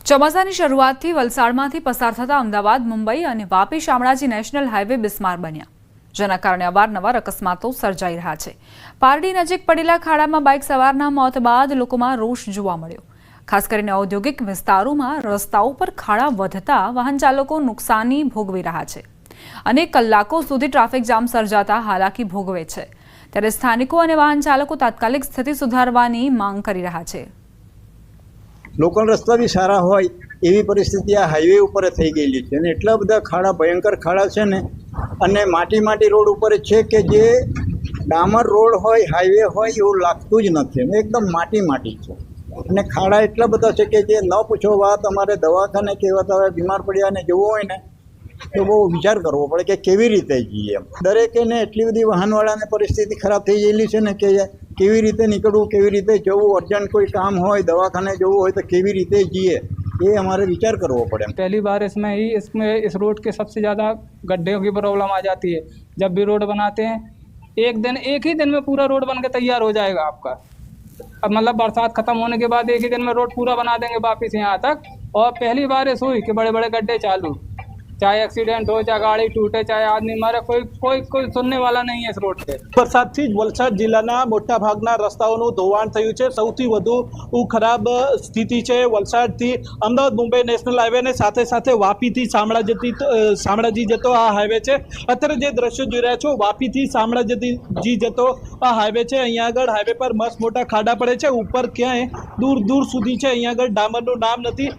ચોમાસાની શરૂઆતથી વલસાડમાંથી પસાર થતા અમદાવાદ, મુંબઈ અને વાપી શામળાજી નેશનલ હાઈવે બિસ્માર બન્યા, જેના કારણે અવારનવાર અકસ્માતો સર્જાઈ રહ્યા છે। પારડી નજીક પડેલા ખાડામાં બાઇક સવારના મોત બાદ લોકોમાં રોષ જોવા મળ્યો। ખાસ કરીને ઔદ્યોગિક વિસ્તારોમાં રસ્તાઓ પર ખાડા વધતા વાહન ચાલકો નુકસાની ભોગવી રહ્યા છે અને કલાકો સુધી ટ્રાફિક જામ સર્જાતા હાલાકી ભોગવે છે। ત્યારે સ્થાનિકો અને વાહન ચાલકો તાત્કાલિક સ્થિતિ સુધારવાની માંગ કરી રહ્યા છે। લોકલ રસ્તા બી સારા હોય એવી પરિસ્થિતિ આ હાઈવે ઉપર થઈ ગયેલી છે અને એટલા બધા ખાડા, ભયંકર ખાડા છે ને, અને માટી રોડ ઉપર છે કે જે ડામર રોડ હોય, હાઈવે હોય એવું લાગતું જ નથી, એકદમ માટી છે અને ખાડા એટલા બધા છે કે જે ન પૂછો વાત। અમારે દવાખાને કહેવાતા બીમાર પડ્યા ને જવું હોય ને તો બહુ વિચાર કરવો પડે કે કેવી રીતે જઈએ। દરેકને એટલી બધી વાહનવાળાને પરિસ્થિતિ ખરાબ થઈ ગયેલી છે ને કે કેવી રીતે નીકળવું, કેવી રીતે જવું, અર્જન્ટ કોઈ કામ હોય, દવાખાને જવું હોય તો કેવી રીતે જઈએ ये हमारे विचार करना पड़े। पहली बार इसमें इस रोड के सबसे ज़्यादा गड्ढे की प्रॉब्लम आ जाती है। जब भी रोड बनाते हैं एक ही दिन में पूरा रोड बन के तैयार हो जाएगा आपका। अब मतलब बरसात खत्म होने के बाद एक ही दिन में रोड पूरा बना देंगे वापिस यहाँ तक। और पहली बार ऐसा हुई कि बड़े बड़े गड्ढे चालू, चाहे एक्सीडेंट हो, चाहे गाड़ी टूटे, चाहे आदमी मरे, कोई सुनने वाला नहीं है इस रोड पे। વરસાદથી જ વલસાડ જિલ્લાના મોટા ભાગના રસ્તાઓનું ધોવાણ થયું છે। સૌથી વધુ ખરાબ સ્થિતિ છે વલસાડથી અમદાવાદ મુંબઈ નેશનલ હાઈવે ને સાથે વાપીથી શામળાજી જતો આ હાઈવે છે। અત્યારે જે દ્રશ્યો જોઈ રહ્યા છો, વાપીથી શામળાજી જતો આ હાઈવે છે। અહીંયા આગળ હાઈવે પર મસ્ત મોટા ખાડા પડે છે, ઉપર ક્યાંય દૂર સુધી છે। અહીંયા આગળ ડામરનું નામ નથી।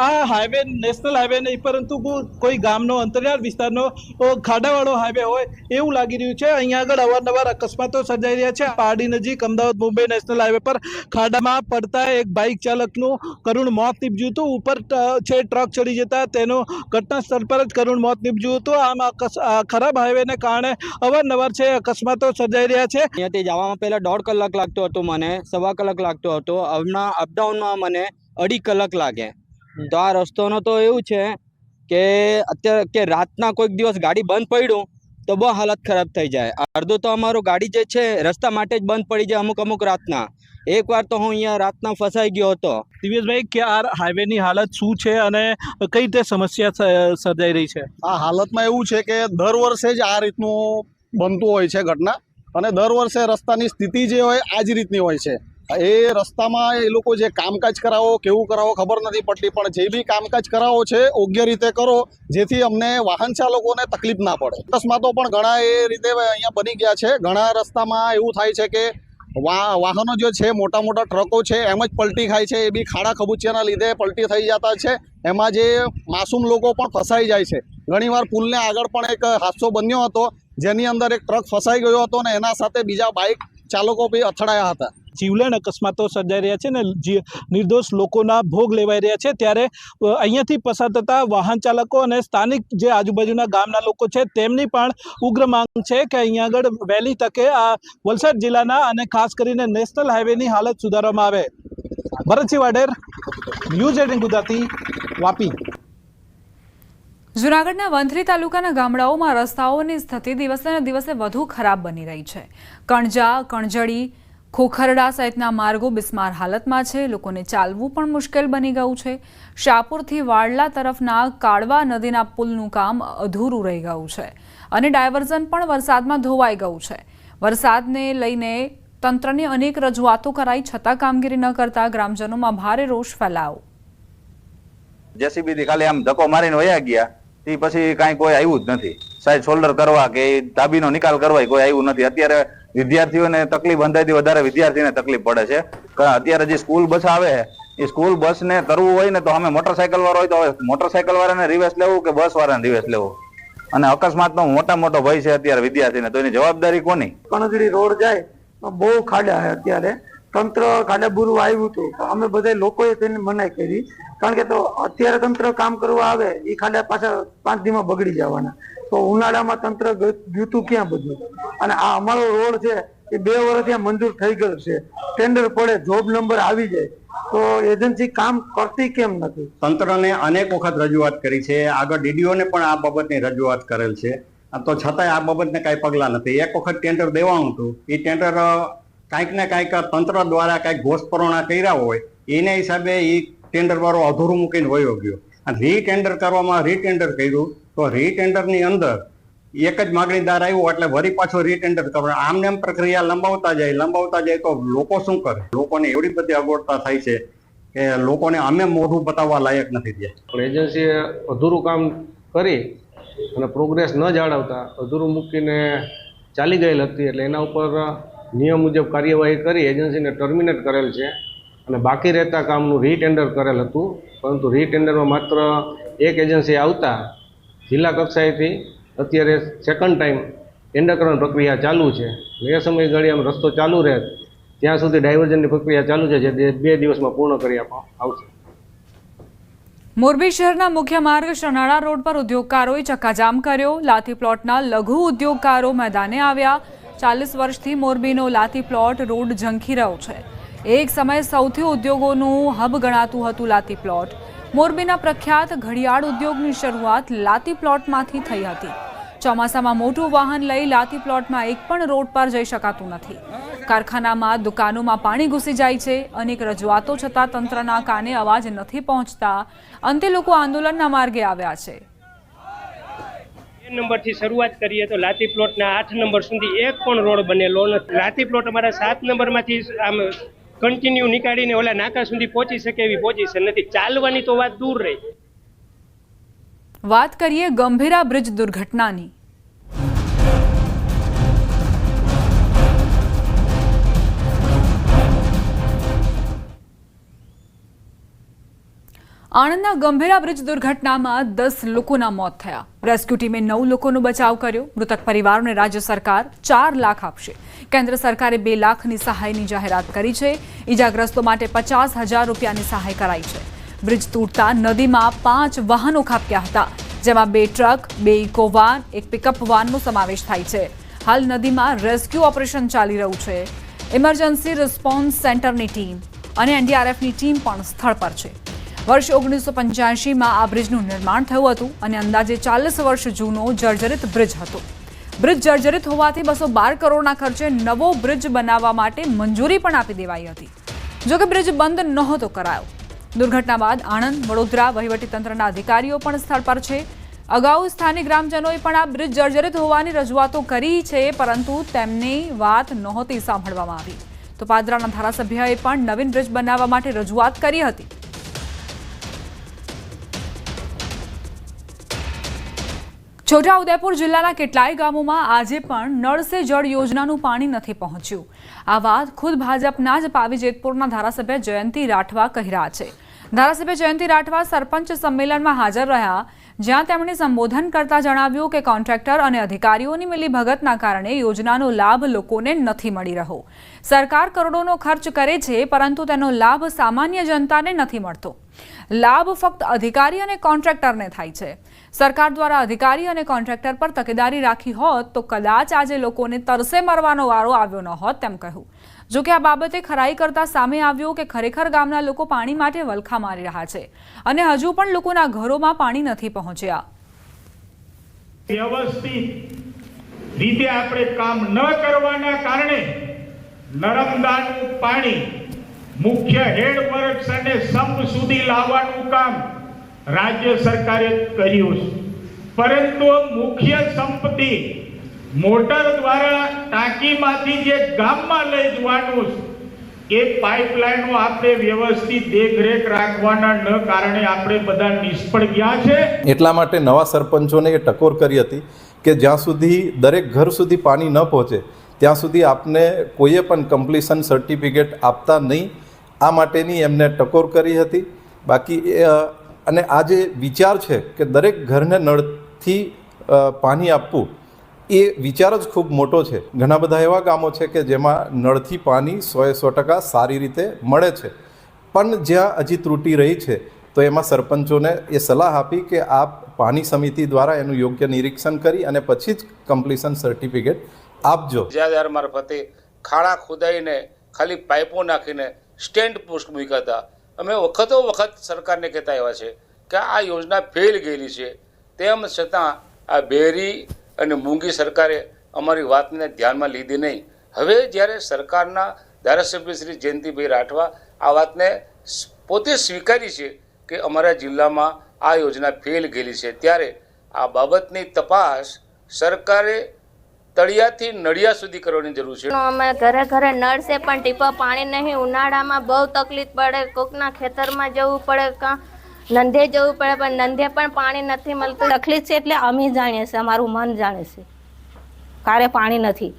આ હાઈવે નેશનલ હાઈવે નહીં, પરંતુ કોઈ ગામનો અંતરિયાળ વિસ્તારનો ખાડાવાળો હાઈવે હોય એવું લાગી રહ્યું છે। અહીંયા આગળ અવારનવાર અકસ્માતો સર્જાઈ રહ્યા છે। પારડી નજીક અમદાવાદ મુંબઈ નેશનલ હાઈવે પર ખાડામાં પડતા એક બાઇક ચાલકનું કરુણ મોત નીપજ્યું હતું। ઉપર છે ટ્રક ચડી જતા તેનું ઘટના સ્થળ પર જ કરુણ મોત નીપજ્યું હતું। આમ ખરાબ હાઈવેને કારણે અવારનવાર છે અકસ્માતો સર્જાઈ રહ્યા છે। અહીંયાથી જવામાં પહેલાં 1.5 કલાક લાગતો હતો, મને 1.25 કલાક લાગતો હતો। હમણાં અપડાઉનમાં મને 2.5 કલાક લાગે। તો આ રસ્તાનો તો એવું છે કે અત્યારે કે રાતના કોઈક દિવસ ગાડી બંધ પડ્યું તો બહુ હાલત ખરાબ થઈ જાય। અડધો તો અમારો ગાડી જે છે રસ્તા માટે જ બંધ પડી જાય અમુક રાતના। એકવાર તો હું અહીંયા રાતના ફસાઈ ગયો હતો। દિવ્યેશભાઈ, કે આ હાઈવેની હાલત શું છે અને કઈ રીતે સમસ્યા સર્જાઈ રહી છે? આ હાલતમાં એવું છે કે દર વર્ષે જ આ રીતનું બનતું હોય છે ઘટના, અને દર વર્ષે રસ્તાની સ્થિતિ જે હોય આ જ રીતની હોય છે। એ રસ્તામાં એ લોકો જે કામકાજ કરાવો કેવું કરાવો ખબર નથી પડતી, પણ જે બી કામકાજ કરાવો છે યોગ્ય રીતે કરો, જેથી અમને વાહન ચાલકોને તકલીફ ના પડે। અકસ્માતો પણ ઘણા એ રીતે અહીંયા બની ગયા છે। ઘણા રસ્તામાં એવું થાય છે કે વાહનો જે છે, મોટા ટ્રકો છે, એમ જ પલટી ખાય છે। એ બી ખાડા ખબૂચિયાના લીધે પલટી થઈ જતા છે। એમાં જે માસૂમ લોકો પણ ફસાઈ જાય છે। ઘણીવાર પુલને આગળ પણ એક હાદસો બન્યો હતો, જેની અંદર એક ટ્રક ફસાઈ ગયો હતો અને એના સાથે બીજા બાઇક ચાલકો બી અથડાયા હતા। જીવલેણ અકસ્માતો સર્જાઈ રહ્યા છે ને નિર્દોષ લોકોના ભોગ લેવાઈ રહ્યા છે। ત્યારે અહીંયાથી પસાર થતા વાહન ચાલકો અને સ્થાનિક જે આજુબાજુના ગામના લોકો છે તેમની પણ ઉગ્ર માંગ છે કે અહીંયા આગળ વહેલી તકે આ વલસાડ જિલ્લાના અને ખાસ કરીને નેશનલ હાઈવેની હાલત સુધારવામાં આવે। ભરતસિંહ વાડેર, ન્યૂઝ 18 ગુજરાતી, વાપી। જૂનાગઢના વંથલી તાલુકાના ગામડાઓમાં રસ્તાઓની સ્થિતિ દિવસે ને દિવસે વધુ ખરાબ બની રહી છે। કણજા, કણજડી, ખોખરડા સહિતના માર્ગો બિસ્માર હાલતમાં છે। લોકોને ચાલવું પણ મુશ્કેલ બની ગયું છે। શાહપુરથી વાડલા તરફના કાળવા નદીના પુલનું કામ અધૂરું રહી ગયું છે અને ડાયવર્ઝન પણ વરસાદમાં ધોવાઈ ગયું છે। વરસાદને લઈને તંત્રને અનેક રજૂઆતો કરાઈ, છતાં કામગીરી ન કરતા ગ્રામજનોમાં ભારે રોષ ફેલાયો। જેસીબી ખાલી આમ ધક્કો મારીને વયા ગયા, તે પછી કાંઈ કોઈ આવ્યું જ નથી। સાઈડ શોલ્ડર કરવા કે ધાબીનો નિકાલ કરવા કોઈ આવ્યું નથી। અત્યારે વિદ્યાર્થીઓને તકલીફ અંદાજથી વધારે વિદ્યાર્થીને તકલીફ પડે છે। અત્યારે જે સ્કૂલ બસ આવે એ સ્કૂલ બસને કરવું હોય ને તો અમે મોટરસાયકલ વાળો હોય તો હવે મોટરસાયકલ વાળાને રિવેસ લેવું કે બસ વાળાને રિવેસ લેવું, અને અકસ્માતનો મોટો ભય છે અત્યારે વિદ્યાર્થીને। તો એની જવાબદારી કોની? કણજડી રોડ જાય બહુ ખાડા છે। અત્યારે તંત્ર ખાડા બુરું આવ્યું હતું, અમે બધા લોકોએ તેને મનાઈ કરી, કારણ કે તો અત્યારે તંત્ર કામ કરવા આવે એ ખાડા પાછા 5 દીમાં બગડી જવાના। તો ઉનાળામાં તંત્ર ગયું ક્યાં બધું? અને આ અમારો રોડ છે એ 2 વર્ષ ત્યાં મંજૂર થઈ ગયો છે, ટેન્ડર પડે, જોબ નંબર આવી જાય, તો એજન્સી કામ કરતી કેમ નથી? તંત્રને અનેક વખત રજૂઆત કરી છે, આગળ ડીડીઓને પણ આ બાબતની રજૂઆત કરેલ છે, તો છતાંય આ બાબતને કાંઈ પગલાં નથી। એક વખત ટેન્ડર દેવાનું હતું, એ ટેન્ડર કાંઈક ને કાંઈક તંત્ર દ્વારા કાંઈક ઘોષપરોણા કર્યા હોય એના હિસાબે એ ટેન્ડર વાળો અધૂરું મૂકીને વયો ગયો. અને રીટેન્ડર કરવામાં રીટેન્ડર કર્યું તો રીટેન્ડરની અંદર એક જ માગણીદાર આવ્યો એટલે વળી પાછો રીટેન્ડર કરવા, આમને એમ પ્રક્રિયા લંબાવતા જાય તો લોકો શું કરે? લોકોને એવડી બધી અગવડતા થાય છે કે લોકોને અમે મોઢું બતાવવા લાયક નથી રહ્યા. પણ એજન્સીએ અધૂરું કામ કરી અને પ્રોગ્રેસ ન જાળવતા અધૂરું મૂકીને ચાલી ગયેલ હતી, એટલે એના ઉપર નિયમ મુજબ કાર્યવાહી કરી એજન્સીને ટર્મિનેટ કરેલ છે અને બાકી રહેતા કામનું રીટેન્ડર કરેલ હતું. પરંતુ રીટેન્ડરમાં માત્ર એક એજન્સી આવતા જિલ્લા કક્ષાએથી અત્યારે સેકન્ડ ટાઈમ ટેન્ડરકરણ પ્રક્રિયા ચાલુ છે. એ સમયગાળામાં રસ્તો ચાલુ રહે ત્યાં સુધી ડાયવર્ઝનની પ્રક્રિયા ચાલુ છે, જે 2 દિવસમાં પૂર્ણ કરી આપવામાં આવશે. મોરબી શહેરના મુખ્ય માર્ગ શનાળા રોડ પર ઉદ્યોગકારોએ ચક્કાજામ કર્યો. લાતી પ્લોટના લઘુ ઉદ્યોગકારો મેદાને આવ્યા. 40 વર્ષથી મોરબીનો લાતી પ્લોટ રોડ ઝંખી રહ્યો છે. એક સમયે સૌથી ઉદ્યોગોનું હબ ગણાતું હતું લાતી પ્લોટ. મોરબીના પ્રખ્યાત ઘડિયાળ ઉદ્યોગની શરૂઆત લાતી પ્લોટમાંથી થઈ હતી. ચોમાસામાં મોટું વાહન લઈ લાતી પ્લોટમાં એક પણ રોડ પર જઈ શકાતું નથી. કારખાનામાં દુકાનોમાં પાણી ઘૂસી જાય છે. અનેક રજૂઆતો છતાં તંત્રના કાને અવાજ નથી પહોંચતા. અંતે લોકો આંદોલનના માર્ગે આવ્યા છે. નંબરથી શરૂઆત કરીએ તો લાતી પ્લોટના 8 નંબર સુધી એક પણ રોડ બનેલો નથી. લાતી પ્લોટ અમારા 7 નંબરમાંથી આમ કન્ટિન્યુ નીકાળીને ઓલા નાકા સુધી પહોંચી શકે એવી પોઝિશન નથી. ચાલવાની તો વાત દૂર રહી. વાત કરીએ ગંભીરા બ્રિજ દુર્ઘટનાની. આણંદના ગંભીરા બ્રિજ દુર્ઘટનામાં 10 લોકોના મોત થયા. રેસ્ક્યુ ટીમે 9 લોકોનો બચાવ કર્યો. મૃતક પરિવારોને રાજ્ય સરકાર 4 લાખ આપશે. કેન્દ્ર સરકારે 2 લાખની સહાયની જાહેરાત કરી છે. ઈજાગ્રસ્તો માટે 50,000 રૂપિયાની સહાય કરાઈ છે. બ્રિજ તૂટતા નદીમાં 5 વાહનો ખાબક્યા હતા, જેમાં 2 ટ્રક, 2 ઇકો વાન, 1 પિકઅપ વાનનો સમાવેશ થાય છે. હાલ નદીમાં રેસ્ક્યુ ઓપરેશન ચાલી રહ્યું છે. ઇમરજન્સી રિસ્પોન્સ સેન્ટરની ટીમ અને એનડીઆરએફની ટીમ પણ સ્થળ પર છે. વર્ષ 1985માં આ બ્રિજનું નિર્માણ થયું હતું અને અંદાજે 40 વર્ષ જૂનો જર્જરિત બ્રિજ હતો. બ્રિજ જર્જરિત હોવાથી 212 કરોડના ખર્ચે નવો બ્રિજ બનાવવા માટે મંજૂરી પણ આપી દેવાઈ હતી. જોકે બ્રિજ બંધ નહોતો કરાયો. દુર્ઘટના બાદ આણંદ, વડોદરા વહીવટીતંત્રના અધિકારીઓ પણ સ્થળ પર છે. અગાઉ સ્થાનિક ગ્રામજનોએ પણ આ બ્રિજ જર્જરિત હોવાની રજૂઆતો કરી છે, પરંતુ તેમની વાત નહોતી સાંભળવામાં આવી. તો પાદરાના ધારાસભ્યએ પણ નવીન બ્રિજ બનાવવા માટે રજૂઆત કરી હતી. છોટાઉદેપુર જિલ્લાના કેટલાય ગામોમાં આજે પણ નળ સે જળ યોજનાનું પાણી નથી પહોંચ્યું. આ વાત ખુદ ભાજપના જ પાવી જેતપુરના ધારાસભ્ય જયંતિ રાઠવા કહી રહ્યા છે. ધારાસભ્ય જયંતિ રાઠવા સરપંચ સંમેલનમાં હાજર રહ્યા, જ્યાં તેમણે સંબોધન કરતા જણાવ્યું કે કોન્ટ્રાક્ટર અને અધિકારીઓની મિલીભગતના કારણે યોજનાનો લાભ લોકોને નથી મળી રહ્યો. સરકાર કરોડોનો ખર્ચ કરે છે, પરંતુ તેનો લાભ સામાન્ય જનતાને નથી મળતો. લાભ ફક્ત અધિકારી અને કોન્ટ્રાક્ટરને થાય છે. સરકાર દ્વારા અધિકારી અને કોન્ટ્રાક્ટર પર તકેદારી રાખી હોત તો કદાચ આજે લોકોને તરસે મરવાનો વારો આવ્યો ન હોત તેમ કહ્યું. જોકે આ બાબતે ખરાઈ કરતા સામે આવ્યું કે ખરેખર ગામના લોકો પાણી માટે વલખા મારી રહ્યા છે અને હજુ પણ લોકોના ઘરોમાં પાણી નથી પહોંચ્યા. વ્યવસ્થિત રીતે આપણે કામ ન કરવાના કારણે નર્મદાનું પાણી મુખ્ય હેડવર્ક્સ અને સંપ સુધી લાવવાનું કામ રાજ્ય સરકારે કર્યું છે, પરંતુ મુખ્ય સંપત્તિ મોટર દ્વારા ટાંકીમાંથી જે ગામમાં લઈ જવાનું છે એ પાઇપલાઇનો આપણે વ્યવસ્થિત દેખરેખ રાખવાના ન કારણે આપણે બધા નિષ્ફળ ગયા છે. એટલા માટે નવા સરપંચોને એ ટકોર કરી હતી કે જ્યાં સુધી દરેક ઘર સુધી પાણી ન પહોંચે ત્યાં સુધી આપને કોઈએ પણ કમ્પ્લીશન સર્ટિફિકેટ આપતા નહીં. આ માટેની એમને ટકોર કરી હતી. બાકી અને આ જે વિચાર છે કે દરેક ઘરને નળથી પાણી આપવું, એ વિચાર જ ખૂબ મોટો છે. ઘણા બધા એવા ગામો છે કે જેમાં નળથી પાણી 100% સારી રીતે મળે છે, પણ જ્યાં હજી ત્રુટિ રહી છે તો એમાં સરપંચોને એ સલાહ આપી કે આપ પાણી સમિતિ દ્વારા એનું યોગ્ય નિરીક્ષણ કરી અને પછી જ કમ્પ્લીશન સર્ટિફિકેટ આપજો. જ્યાં મારફતે ખાડા ખોદાઈને ખાલી પાઇપો નાખીને સ્ટેન્ડ પોસ્ટ મૂક્યા હતા. અમે વખતો વખત સરકારને કહેતા આવ્યા છે કે આ યોજના ફેલ ગયેલી છે, તેમ છતાં આ બેરી અને મૂંગી સરકારે અમારી વાતને ધ્યાનમાં લીધી નહીં. હવે જ્યારે સરકારના ધારાસભ્ય શ્રી જયંતિભાઈ રાઠવા આ વાતને પોતે સ્વીકારી છે કે અમારા જિલ્લામાં આ યોજના ફેલ ગયેલી છે, ત્યારે આ બાબતની તપાસ સરકારે તળિયાથી નળિયા સુધી કરવાની જરૂર છે. અમે ઘરે ઘરે નળ છે પણ ટીપા પાણી નહીં. ઉનાળામાં બહુ તકલીફ પડે, કોકના ખેતરમાં જવું પડે, કાં નંધે જવું પડે, પણ નંધે પણ પાણી નથી મળતું. તકલીફ છે એટલે અમે જાણીએ છીએ, અમારું મન જાણે છે. કારે પાણી નથી,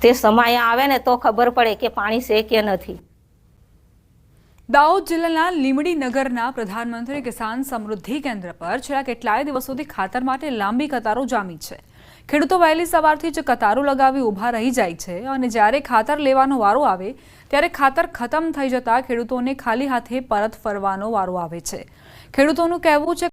તે સમય આવે ને તો ખબર પડે કે પાણી છે કે નથી. દાહોદ જિલ્લાના લીમડી નગરના પ્રધાનમંત્રી કિસાન સમૃદ્ધિ કેન્દ્ર પર છેલ્લા કેટલાય દિવસોથી ખાતર માટે લાંબી કતારો જામી છે. ખેડૂતો વહેલી સવારથી જ કતારો લગાવી ઊભા રહી જાય છે અને જ્યારે ખાતર લેવાનો વારો આવે ત્યારે ખાતર ખતમ થઈ જતા ખેડૂતોને ખાલી હાથે પરત ફરવાનો વારો આવે છે. ખેડૂતોનું કહેવું છે